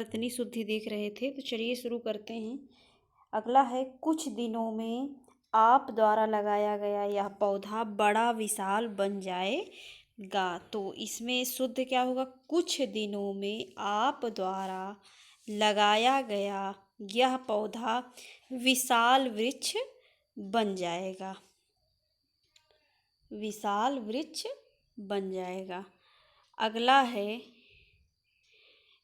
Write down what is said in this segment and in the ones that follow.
इतनी शुद्धि देख रहे थे, तो चलिए शुरू करते हैं। अगला है, कुछ दिनों में आप द्वारा लगाया गया यह पौधा बड़ा विशाल बन जाएगा। तो इसमें शुद्ध क्या होगा? कुछ दिनों में आप द्वारा लगाया गया यह पौधा विशाल वृक्ष बन जाएगा। विशाल वृक्ष बन जाएगा। अगला है,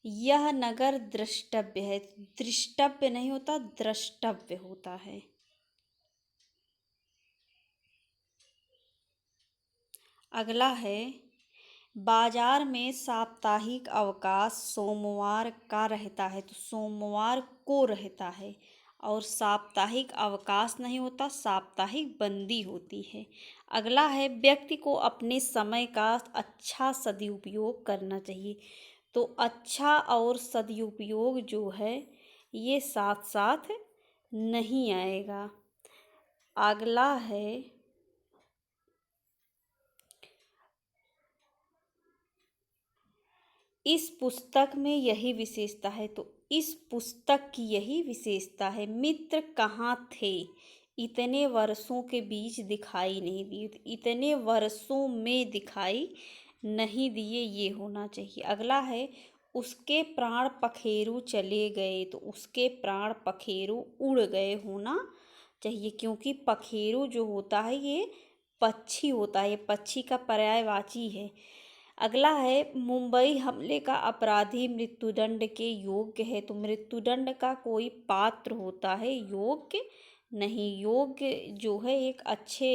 यह नगर द्रष्टव्य है। दृष्टव्य नहीं होता, द्रष्टव्य होता है। अगला है, बाजार में साप्ताहिक अवकाश सोमवार का रहता है। तो सोमवार को रहता है, और साप्ताहिक अवकाश नहीं होता, साप्ताहिक बंदी होती है। अगला है, व्यक्ति को अपने समय का अच्छा सदुपयोग करना चाहिए। तो अच्छा और सदुपयोग जो है ये साथ साथ नहीं आएगा। अगला है, इस पुस्तक में यही विशेषता है। तो इस पुस्तक की यही विशेषता है। मित्र कहाँ थे? इतने वर्षों के बीच दिखाई नहीं दिए। तो इतने वर्षों में दिखाई नहीं दिए, ये होना चाहिए। अगला है, उसके प्राण पखेरु चले गए। तो उसके प्राण पखेरु उड़ गए होना चाहिए, क्योंकि पखेरु जो होता है ये पक्षी होता है, ये पक्षी का पर्यायवाची है। अगला है, मुंबई हमले का अपराधी मृत्युदंड के योग्य है। तो मृत्युदंड का कोई पात्र होता है, योग्य नहीं। योग्य जो है एक अच्छे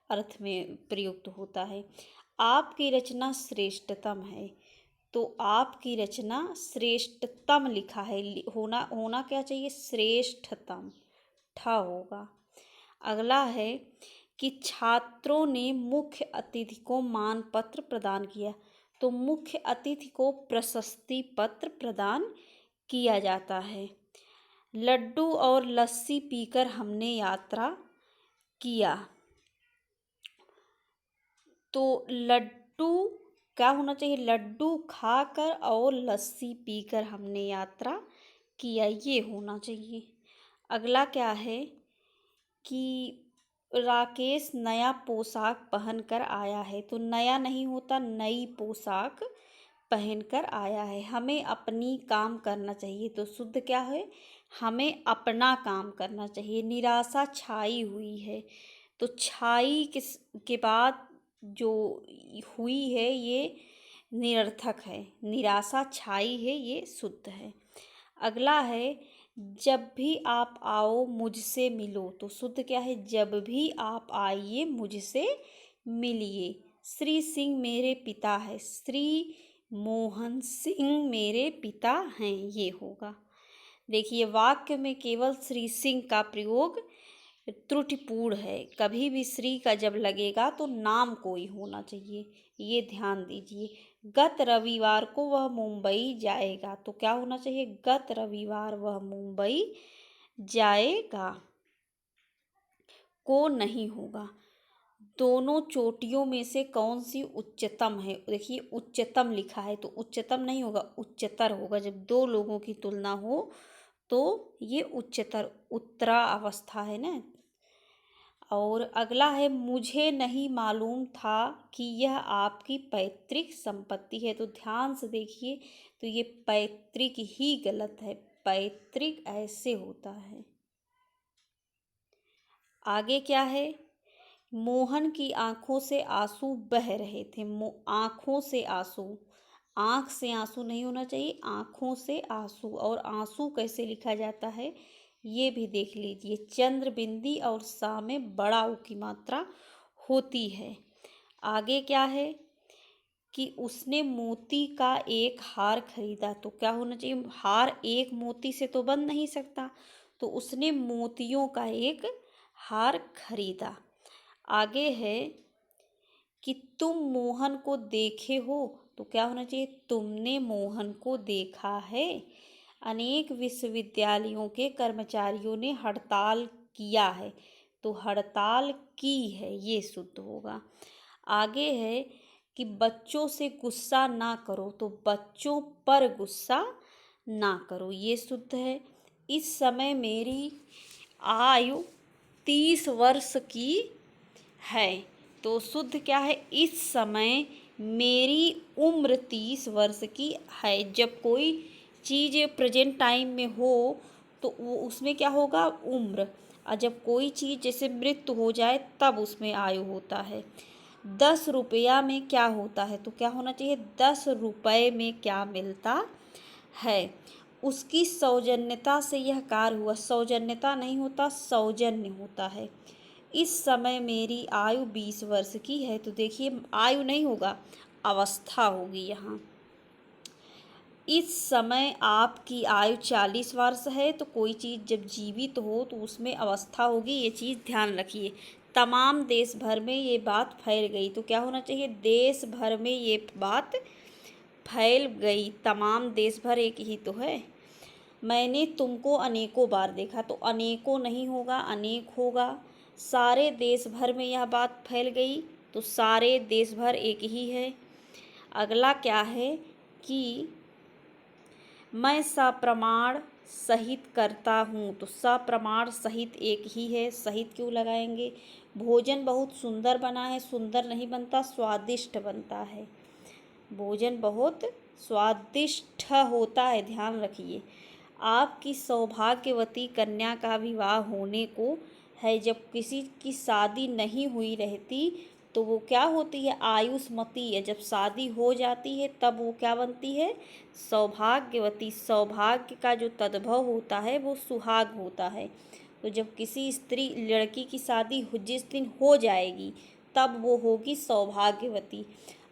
अर्थ में प्रयुक्त होता है। आपकी रचना श्रेष्ठतम है। तो आपकी रचना श्रेष्ठतम लिखा है, होना क्या चाहिए? श्रेष्ठतम, ठ होगा। अगला है कि छात्रों ने मुख्य अतिथि को मान पत्र प्रदान किया। तो मुख्य अतिथि को प्रशस्ति पत्र प्रदान किया जाता है। लड्डू और लस्सी पीकर हमने यात्रा किया। तो लड्डू क्या होना चाहिए? लड्डू खाकर और लस्सी पीकर हमने यात्रा किया, ये होना चाहिए। अगला क्या है कि राकेश नया पोशाक पहनकर आया है। तो नया नहीं होता, नई पोशाक पहनकर आया है। हमें अपनी काम करना चाहिए। तो शुद्ध क्या है? हमें अपना काम करना चाहिए। निराशा छाई हुई है। तो छाई के बाद जो हुई है ये निरर्थक है। निराशा छाई है, ये शुद्ध है। अगला है, जब भी आप आओ मुझसे मिलो। तो शुद्ध क्या है? जब भी आप आइए मुझसे मिलिए। श्री सिंह मेरे पिता है। श्री मोहन सिंह मेरे पिता हैं, ये होगा। देखिए, वाक्य में केवल श्री सिंह का प्रयोग त्रुटिपूर्ण है। कभी भी श्री का जब लगेगा तो नाम कोई होना चाहिए, ये ध्यान दीजिए। गत रविवार को वह मुंबई जाएगा। तो क्या होना चाहिए? गत रविवार वह मुंबई जाएगा, को नहीं होगा। दोनों चोटियों में से कौन सी उच्चतम है? देखिए, उच्चतम लिखा है तो उच्चतम नहीं होगा, उच्चतर होगा। जब दो लोगों की तुलना हो तो ये उच्चतर, उत्तरा अवस्था है ना। और अगला है, मुझे नहीं मालूम था कि यह आपकी पैतृक संपत्ति है। तो ध्यान से देखिए, तो ये पैतृक ही गलत है, पैतृक ऐसे होता है। आगे क्या है? मोहन की आंखों से आंसू बह रहे थे। आंखों से आंसू, आंख से आंसू नहीं होना चाहिए, आंखों से आंसू। और आंसू कैसे लिखा जाता है ये भी देख लीजिए। चंद्र बिंदी और सा में बड़ा ऊ की मात्रा होती है। आगे क्या है कि उसने मोती का एक हार खरीदा। तो क्या होना चाहिए? हार एक मोती से तो बन नहीं सकता, तो उसने मोतियों का एक हार खरीदा। आगे है कि तुम मोहन को देखे हो। तो क्या होना चाहिए? तुमने मोहन को देखा है। अनेक विश्वविद्यालयों के कर्मचारियों ने हड़ताल किया है। तो हड़ताल की है, ये शुद्ध होगा। आगे है कि बच्चों से गुस्सा ना करो। तो बच्चों पर गुस्सा ना करो, ये शुद्ध है। इस समय मेरी आयु 30 वर्ष की है, तो शुद्ध क्या है, इस समय मेरी उम्र 30 वर्ष की है। जब कोई चीज़ प्रेजेंट टाइम में हो तो वो उसमें क्या होगा, उम्र। और जब कोई चीज़ जैसे मृत्यु हो जाए तब उसमें आयु होता है। 10 रुपया में क्या होता है, तो क्या होना चाहिए, 10 रुपये में क्या मिलता है। उसकी सौजन्यता से यह कार्य हुआ, सौजन्यता नहीं होता, सौजन्य होता है। इस समय मेरी आयु 20 वर्ष की है, तो देखिए आयु नहीं होगा, अवस्था होगी यहाँ। इस समय आपकी आयु 40 वर्ष है, तो कोई चीज़ जब जीवित हो तो उसमें अवस्था होगी, ये चीज़ ध्यान रखिए। तमाम देश भर में ये बात फैल गई, तो क्या होना चाहिए, देश भर में ये बात फैल गई। तमाम देश भर एक ही तो है। मैंने तुमको अनेकों बार देखा, तो अनेकों नहीं होगा, अनेक होगा। सारे देश भर में यह बात फैल गई, तो सारे देश भर एक ही है। अगला क्या है कि मैं सप्रमाण सहित करता हूँ, तो सप्रमाण सहित एक ही है, सहित क्यों लगाएंगे। भोजन बहुत सुंदर बना है, सुंदर नहीं बनता, स्वादिष्ट बनता है। भोजन बहुत स्वादिष्ट होता है, ध्यान रखिए। आपकी सौभाग्यवती कन्या का विवाह होने को है। जब किसी की शादी नहीं हुई रहती तो वो क्या होती है, आयुष्मती है। जब शादी हो जाती है तब वो क्या बनती है, सौभाग्यवती। सौभाग्य का जो तद्भव होता है वो सुहाग होता है। तो जब किसी स्त्री लड़की की शादी जिस दिन हो जाएगी तब वो होगी सौभाग्यवती।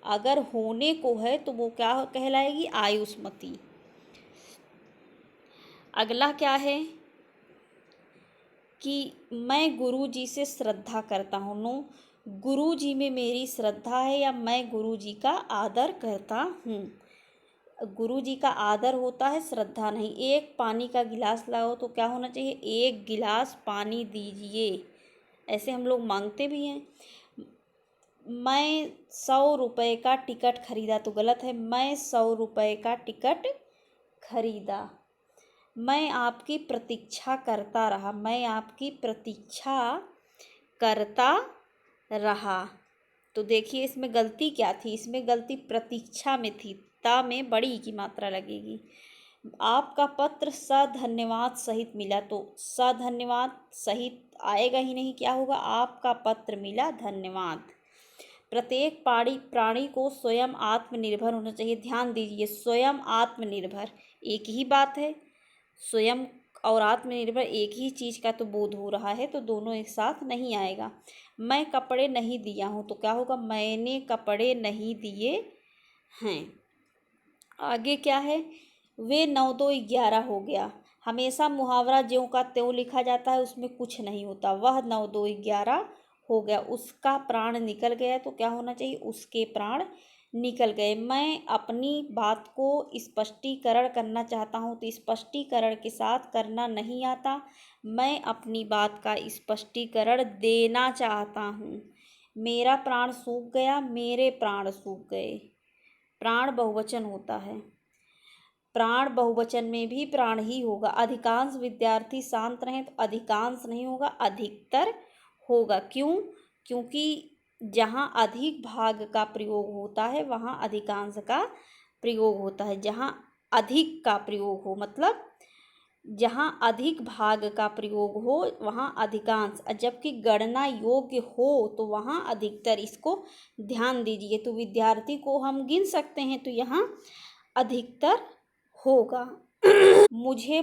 अगर होने को है तो वो क्या कहलाएगी, आयुष्मती। अगला क्या है कि मैं गुरु जी से श्रद्धा करता हूँ। नो, गुरु जी में मेरी श्रद्धा है या मैं गुरु जी का आदर करता हूँ। गुरु जी का आदर होता है, श्रद्धा नहीं। एक पानी का गिलास लाओ तो क्या होना चाहिए, एक गिलास पानी दीजिए, ऐसे हम लोग मांगते भी हैं। मैं 100 रुपये का टिकट खरीदा, तो गलत है, मैं 100 रुपये का टिकट खरीदा। मैं आपकी प्रतीक्षा करता रहा, मैं आपकी प्रतीक्षा करता रहा। तो देखिए इसमें गलती क्या थी, इसमें गलती प्रतीक्षा में थी, ता में बड़ी की मात्रा लगेगी। आपका पत्र सधन्यवाद सहित मिला, तो सधन्यवाद सहित आएगा ही नहीं, क्या होगा, आपका पत्र मिला, धन्यवाद। प्रत्येक प्राणी को स्वयं आत्मनिर्भर होना चाहिए। ध्यान दीजिए, स्वयं आत्मनिर्भर एक ही बात है। स्वयं और आत्मनिर्भर एक ही चीज़ का तो बोध हो रहा है, तो दोनों एक साथ नहीं आएगा। मैं कपड़े नहीं दिया हूँ, तो क्या होगा, मैंने कपड़े नहीं दिए हैं। आगे क्या है, वे 9 2 11 हो गया। हमेशा मुहावरा ज्यों का त्यों लिखा जाता है, उसमें कुछ नहीं होता। वह 9 2 11 हो गया, उसका प्राण निकल गया, तो क्या होना चाहिए, उसके प्राण निकल गए। मैं अपनी बात को स्पष्टीकरण करना चाहता हूँ, तो स्पष्टीकरण के साथ करना नहीं आता। मैं अपनी बात का स्पष्टीकरण देना चाहता हूँ। मेरा प्राण सूख गया, मेरे प्राण सूख गए। प्राण बहुवचन होता है, प्राण बहुवचन में भी प्राण ही होगा। अधिकांश विद्यार्थी शांत रहें, तो अधिकांश नहीं होगा, अधिकतर होगा। क्यों, क्योंकि जहाँ अधिक भाग का प्रयोग होता है वहाँ अधिकांश का प्रयोग होता है। जहाँ अधिक का प्रयोग हो, मतलब जहाँ अधिक भाग का प्रयोग हो वहाँ अधिकांश, जबकि गणना योग्य हो तो वहाँ अधिकतर। इसको ध्यान दीजिए। तो विद्यार्थी को हम गिन सकते हैं, तो यहाँ अधिकतर होगा। मुझे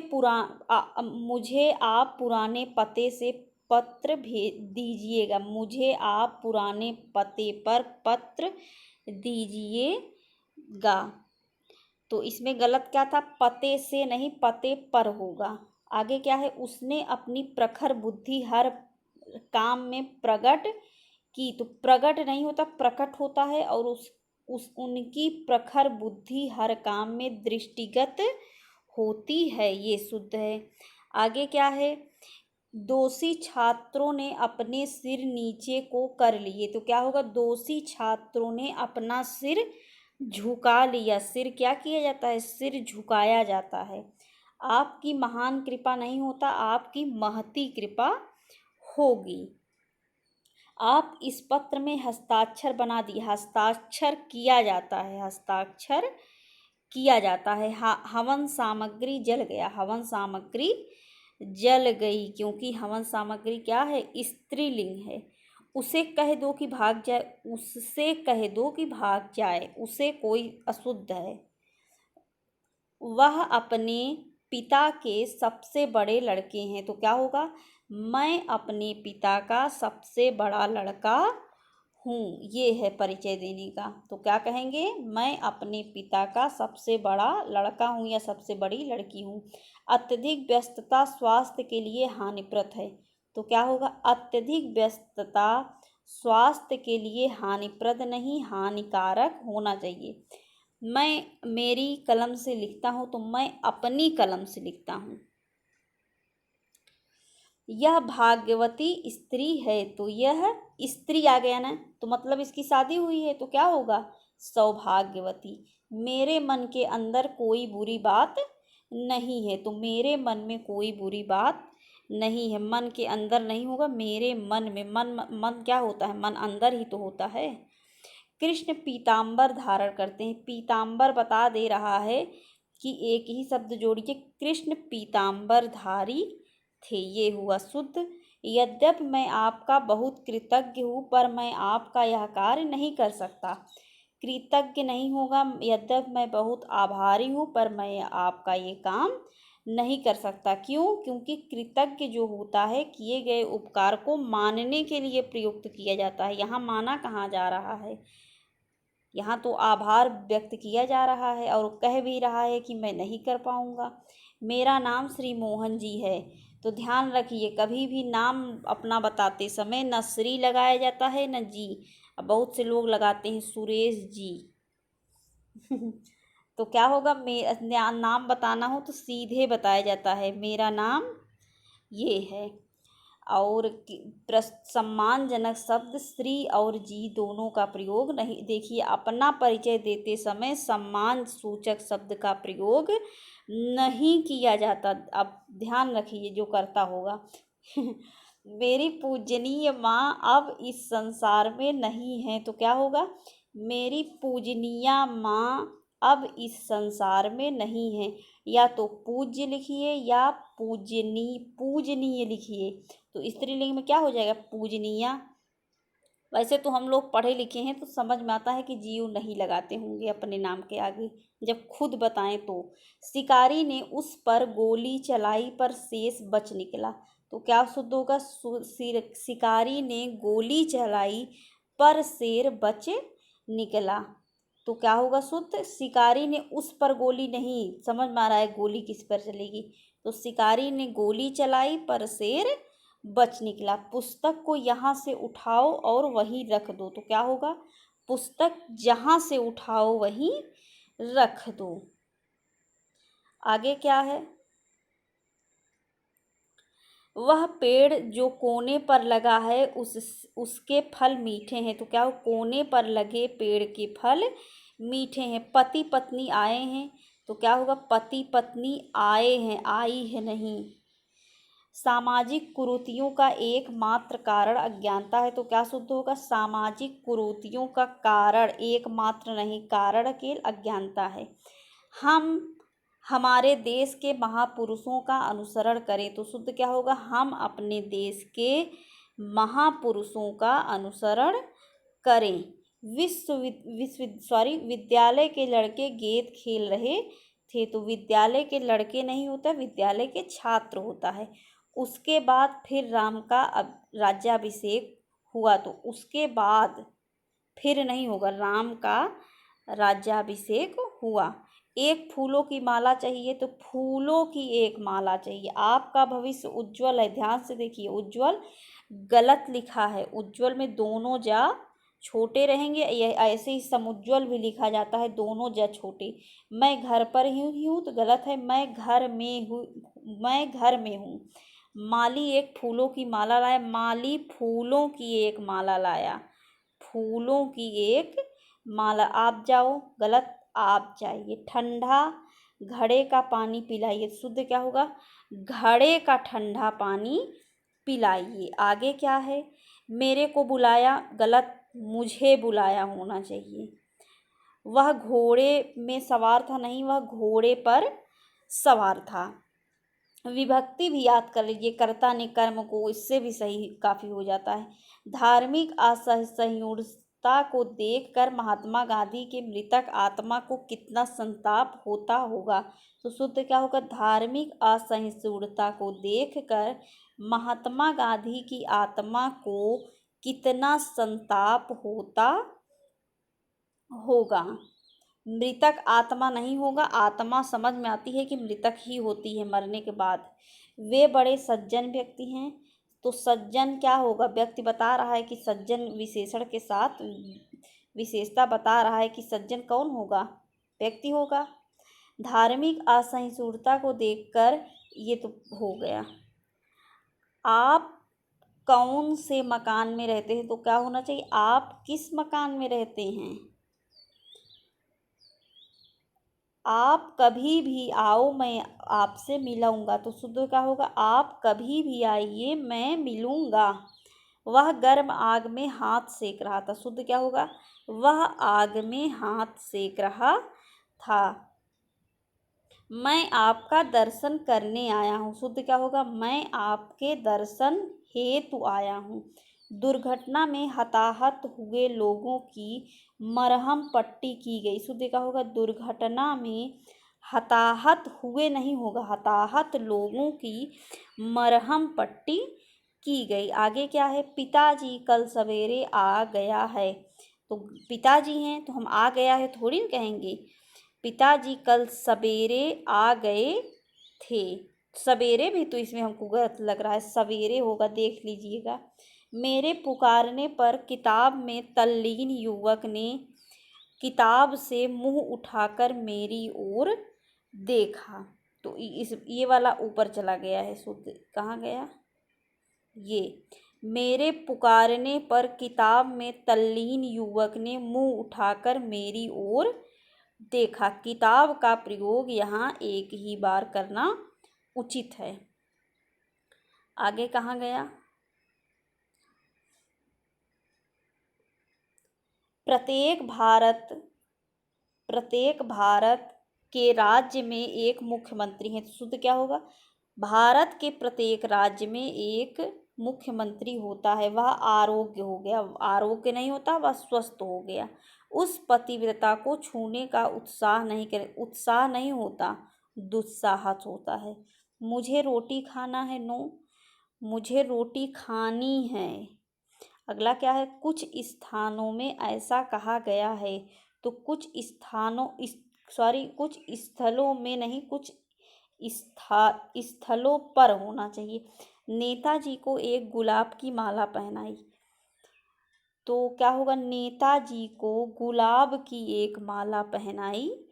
आप पुराने पते से पत्र भेज दीजिएगा। मुझे आप पुराने पते पर पत्र दीजिएगा। तो इसमें गलत क्या था, पते से नहीं, पते पर होगा। आगे क्या है, उसने अपनी प्रखर बुद्धि हर काम में प्रकट की, तो प्रकट नहीं होता, प्रकट होता है। और उनकी प्रखर बुद्धि हर काम में दृष्टिगत होती है, ये शुद्ध है। आगे क्या है, दोषी छात्रों ने अपने सिर नीचे को कर लिए, तो क्या होगा, दोषी छात्रों ने अपना सिर झुका लिया, सिर क्या किया जाता है, सिर झुकाया जाता है। आपकी महान कृपा नहीं होता, आपकी महती कृपा होगी। आप इस पत्र में हस्ताक्षर बना दिए, हस्ताक्षर किया जाता है, हस्ताक्षर किया जाता है। हवन सामग्री जल गया, हवन सामग्री जल गई, क्योंकि हवन सामग्री क्या है, स्त्रीलिंग है। उसे कह दो कि भाग जाए, उससे कह दो कि भाग जाए, उसे कोई अशुद्ध है। वह अपने पिता के सबसे बड़े लड़के हैं, तो क्या होगा, मैं अपने पिता का सबसे बड़ा लड़का हूँ, ये है परिचय देने का। तो क्या कहेंगे, मैं अपने पिता का सबसे बड़ा लड़का हूँ या सबसे बड़ी लड़की हूँ। अत्यधिक व्यस्तता स्वास्थ्य के लिए हानिप्रद है, तो क्या होगा, अत्यधिक व्यस्तता स्वास्थ्य के लिए हानिप्रद नहीं, हानिकारक होना चाहिए। मैं मेरी कलम से लिखता हूँ, तो मैं अपनी कलम से लिखता हूँ। यह भाग्यवती स्त्री है, तो यह स्त्री आ गया ना, तो मतलब इसकी शादी हुई है, तो क्या होगा, सौभाग्यवती। मेरे मन के अंदर कोई बुरी बात नहीं है, तो मेरे मन में कोई बुरी बात नहीं है, मन के अंदर नहीं होगा, मेरे मन में। मन मन क्या होता है, मन अंदर ही तो होता है। कृष्ण पीताम्बर धारण करते हैं, पीताम्बर बता दे रहा है कि एक ही शब्द जोड़िए, कृष्ण पीताम्बर धारी थे, ये हुआ शुद्ध। यद्यपि मैं आपका बहुत कृतज्ञ हूँ, पर मैं आपका यह कार्य नहीं कर सकता। कृतज्ञ नहीं होगा, यद्यपि मैं बहुत आभारी हूँ, पर मैं आपका ये काम नहीं कर सकता। क्यों, क्योंकि कृतज्ञ जो होता है, किए गए उपकार को मानने के लिए प्रयुक्त किया जाता है। यहाँ माना कहाँ जा रहा है, यहाँ तो आभार व्यक्त किया जा रहा है और कह भी रहा है कि मैं नहीं कर पाऊँगा। मेरा नाम श्री मोहन जी है, तो ध्यान रखिए, कभी भी नाम अपना बताते समय न श्री लगाया जाता है न जी। अब बहुत से लोग लगाते हैं सुरेश जी तो क्या होगा, नाम बताना हो तो सीधे बताया जाता है, मेरा नाम ये है। और सम्मानजनक शब्द श्री और जी दोनों का प्रयोग नहीं, देखिए अपना परिचय देते समय सम्मान सूचक शब्द का प्रयोग नहीं किया जाता। अब ध्यान रखिए जो करता होगा मेरी पूजनीय माँ अब इस संसार में नहीं है, तो क्या होगा, मेरी पूजनीय माँ अब इस संसार में नहीं है। या तो पूज्य लिखिए या पूजनीय लिखिए, तो स्त्रीलिंग में क्या हो जाएगा, पूजनीया। वैसे तो हम लोग पढ़े लिखे हैं तो समझ में आता है कि जीव नहीं लगाते होंगे अपने नाम के आगे, जब खुद बताएं तो। शिकारी ने उस पर गोली चलाई पर शेष बच निकला, तो क्या शुद्ध होगा, शिकारी ने गोली चलाई पर शेर बच निकला, तो क्या होगा शुद्ध, शिकारी ने उस पर गोली नहीं, समझ में आ रहा है गोली किस पर चलेगी, तो शिकारी ने गोली चलाई पर शेर बच निकला। पुस्तक को यहाँ से उठाओ और वहीं रख दो, तो क्या होगा, पुस्तक जहाँ से उठाओ वहीं रख दो। आगे क्या है, वह पेड़ जो कोने पर लगा है उसके फल मीठे हैं, तो क्या कोने पर लगे पेड़ के फल मीठे हैं। पति पत्नी आए हैं, तो क्या होगा, पति पत्नी आए हैं, आई है नहीं। सामाजिक कुरीतियों का एकमात्र कारण अज्ञानता है, तो क्या शुद्ध होगा, सामाजिक कुरीतियों का कारण एकमात्र नहीं, कारण केवल अज्ञानता है। हम हमारे देश के महापुरुषों का अनुसरण करें, तो शुद्ध क्या होगा, हम अपने देश के महापुरुषों का अनुसरण करें। विद्यालय के लड़के गेंद खेल रहे थे, तो विद्यालय के लड़के नहीं होता, विद्यालय के छात्र होता है। उसके बाद फिर राम का राज्याभिषेक हुआ, तो उसके बाद फिर नहीं होगा, राम का राज्याभिषेक हुआ। एक फूलों की माला चाहिए, तो फूलों की एक माला चाहिए। आपका भविष्य उज्जवल है, ध्यान से देखिए, उज्जवल गलत लिखा है, उज्जवल में दोनों जा छोटे रहेंगे, ऐसे ही समुज्वल भी लिखा जाता है, दोनों जा छोटे। मैं घर पर ही हूँ, तो गलत है, मैं घर में हूँ, मैं घर में हूँ। माली एक फूलों की माला लाया, माली फूलों की एक माला लाया, फूलों की एक माला आप जाओ, गलत, आप जाइए। ठंडा घड़े का पानी पिलाइए, शुद्ध क्या होगा? घड़े का ठंडा पानी पिलाइए। आगे क्या है? मेरे को बुलाया, गलत, मुझे बुलाया होना चाहिए। वह घोड़े में सवार था, नहीं, वह घोड़े पर सवार था। विभक्ति भी याद कर लीजिए, कर्ता ने कर्म को, इससे भी सही काफ़ी हो जाता है। धार्मिक असहिष्णुता को देखकर महात्मा गांधी के मृतक आत्मा को कितना संताप होता होगा? तो शुद्ध क्या होगा? धार्मिक असहिष्णुता को देखकर महात्मा गांधी की आत्मा को कितना संताप होता होगा। मृतक आत्मा नहीं होगा, आत्मा समझ में आती है कि मृतक ही होती है मरने के बाद। वे बड़े सज्जन व्यक्ति हैं, तो सज्जन क्या होगा? व्यक्ति बता रहा है कि सज्जन विशेषण के साथ विशेषता बता रहा है कि सज्जन कौन होगा? व्यक्ति होगा। धार्मिक असहिष्णुता को देखकर, ये तो हो गया। आप कौन से मकान में रहते हैं? तो क्या होना चाहिए? आप किस मकान में रहते हैं? आप कभी भी आओ, मैं आपसे मिलूंगा, तो शुद्ध क्या होगा? आप कभी भी आइए, मैं मिलूंगा। वह गर्म आग में हाथ सेक रहा था, शुद्ध क्या होगा? वह आग में हाथ सेक रहा था। मैं आपका दर्शन करने आया हूँ, शुद्ध क्या होगा? मैं आपके दर्शन हेतु आया हूँ। दुर्घटना में हताहत हुए लोगों की मरहम पट्टी की गई, शुद्ध क्या होगा? दुर्घटना में हताहत हुए नहीं होगा, हताहत लोगों की मरहम पट्टी की गई। आगे क्या है? पिताजी कल सवेरे आ गया है, तो पिताजी हैं तो हम आ गया है थोड़ी ना कहेंगे। पिताजी कल सवेरे आ गए थे, सवेरे भी तो इसमें हमको गलत लग रहा है, सवेरे होगा, देख लीजिएगा। मेरे पुकारने पर किताब में तल्लीन युवक ने किताब से मुंह उठाकर मेरी ओर देखा, तो ये वाला ऊपर चला गया है, शुद्ध कहाँ गया? ये मेरे पुकारने पर किताब में तल्लीन युवक ने मुंह उठाकर मेरी ओर देखा। किताब का प्रयोग यहाँ एक ही बार करना उचित है। आगे कहाँ गया? प्रत्येक भारत के राज्य में एक मुख्यमंत्री है, तो शुद्ध क्या होगा? भारत के प्रत्येक राज्य में एक मुख्यमंत्री होता है। वह आरोग्य हो गया, आरोग्य नहीं होता, वह स्वस्थ हो गया। उस पतिव्रता को छूने का उत्साह नहीं करे, उत्साह नहीं होता, दुस्साहस होता है। मुझे रोटी खाना है, नो, मुझे रोटी खानी है। अगला क्या है? कुछ स्थानों में ऐसा कहा गया है, तो कुछ स्थलों में नहीं, कुछ स्थलों पर होना चाहिए। नेताजी को एक गुलाब की माला पहनाई, तो क्या होगा? नेताजी को गुलाब की एक माला पहनाई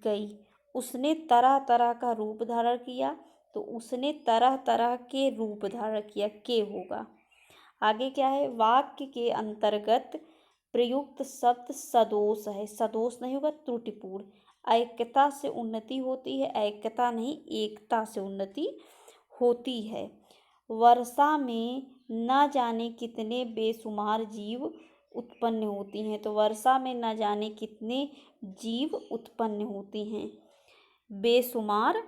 गई। उसने तरह तरह का रूप धारण किया, तो उसने तरह तरह के रूप धारण किया, के होगा। आगे क्या है? वाक्य के अंतर्गत प्रयुक्त शब्द सदोष है, सदोष नहीं होगा, त्रुटिपूर्ण। ऐक्यता से उन्नति होती है, ऐक्यता नहीं, एकता से उन्नति होती है। वर्षा में न जाने कितने बेशुमार जीव उत्पन्न होती हैं, तो वर्षा में न जाने कितने जीव उत्पन्न होती हैं, बेशुमार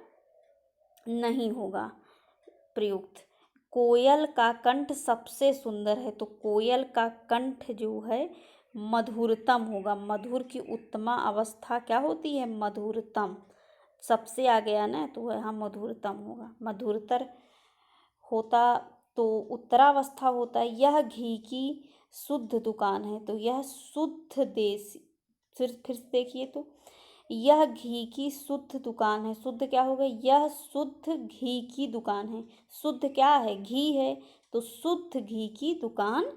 नहीं होगा प्रयुक्त। कोयल का कंठ सबसे सुंदर है, तो कोयल का कंठ जो है मधुरतम होगा। मधुर की उत्तमा अवस्था क्या होती है? मधुरतम। सबसे आ गया ना, तो यहाँ मधुरतम होगा। मधुरतर होता तो उत्तरावस्था होता है। यह घी की शुद्ध दुकान है, तो यह शुद्ध देसी, फिर से देखिए, तो यह घी की शुद्ध दुकान है, शुद्ध क्या होगा? यह शुद्ध घी की दुकान है। शुद्ध क्या है? घी है, तो शुद्ध घी की दुकान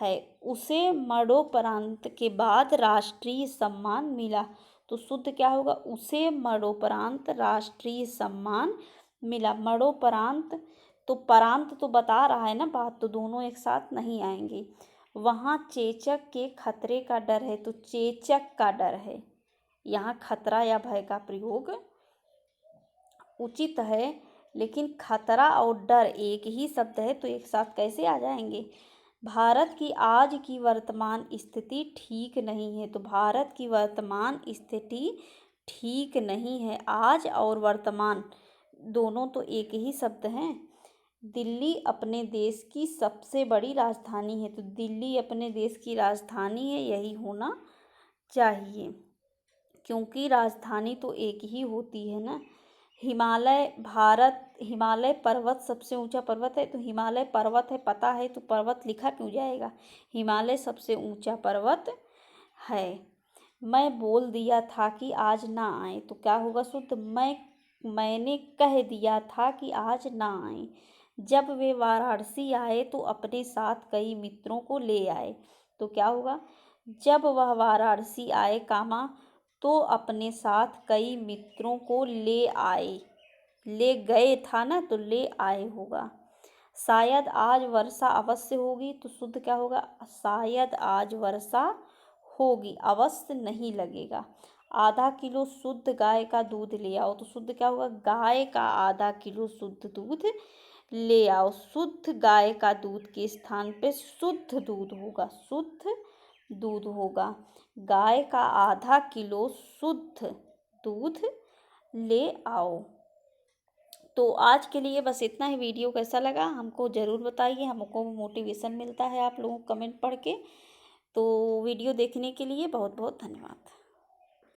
है। उसे मरणोपरांत के बाद राष्ट्रीय सम्मान मिला, तो शुद्ध क्या होगा? उसे मरणोपरांत राष्ट्रीय सम्मान मिला। मरणोपरांत, तो परांत तो बता रहा है ना बात, तो दोनों एक साथ नहीं आएंगे। वहाँ चेचक के खतरे का डर है, तो चेचक का डर है। यहाँ खतरा या भय का प्रयोग उचित है, लेकिन खतरा और डर एक ही शब्द है तो एक साथ कैसे आ जाएंगे। भारत की आज की वर्तमान स्थिति ठीक नहीं है, तो भारत की वर्तमान स्थिति ठीक नहीं है। आज और वर्तमान दोनों तो एक ही शब्द हैं। दिल्ली अपने देश की सबसे बड़ी राजधानी है, तो दिल्ली अपने देश की राजधानी है, यही होना चाहिए, क्योंकि राजधानी तो एक ही होती है ना। हिमालय पर्वत सबसे ऊंचा पर्वत है, तो हिमालय पर्वत है पता है, तो पर्वत लिखा क्यों जाएगा। हिमालय सबसे ऊंचा पर्वत है। मैं बोल दिया था कि आज ना आए, तो क्या होगा शुद्ध। मैंने कह दिया था कि आज ना आए। जब वे वाराणसी आए तो अपने साथ कई मित्रों को ले आए, तो क्या होगा। जब वह वाराणसी आए कामा तो अपने साथ कई मित्रों को ले आए, ले गए था ना, तो ले आए होगा। शायद आज वर्षा अवश्य होगी, तो शुद्ध क्या होगा। शायद आज वर्षा होगी, अवश्य नहीं लगेगा। आधा किलो शुद्ध गाय का दूध ले आओ, तो शुद्ध क्या होगा। गाय का आधा किलो शुद्ध दूध ले आओ। शुद्ध गाय का दूध के स्थान पे शुद्ध दूध होगा, शुद्ध दूध होगा। गाय का आधा किलो शुद्ध दूध ले आओ। तो आज के लिए बस इतना ही। वीडियो कैसा लगा हमको ज़रूर बताइए, हमको मोटिवेशन मिलता है आप लोगों को कमेंट पढ़ के। तो वीडियो देखने के लिए बहुत बहुत धन्यवाद।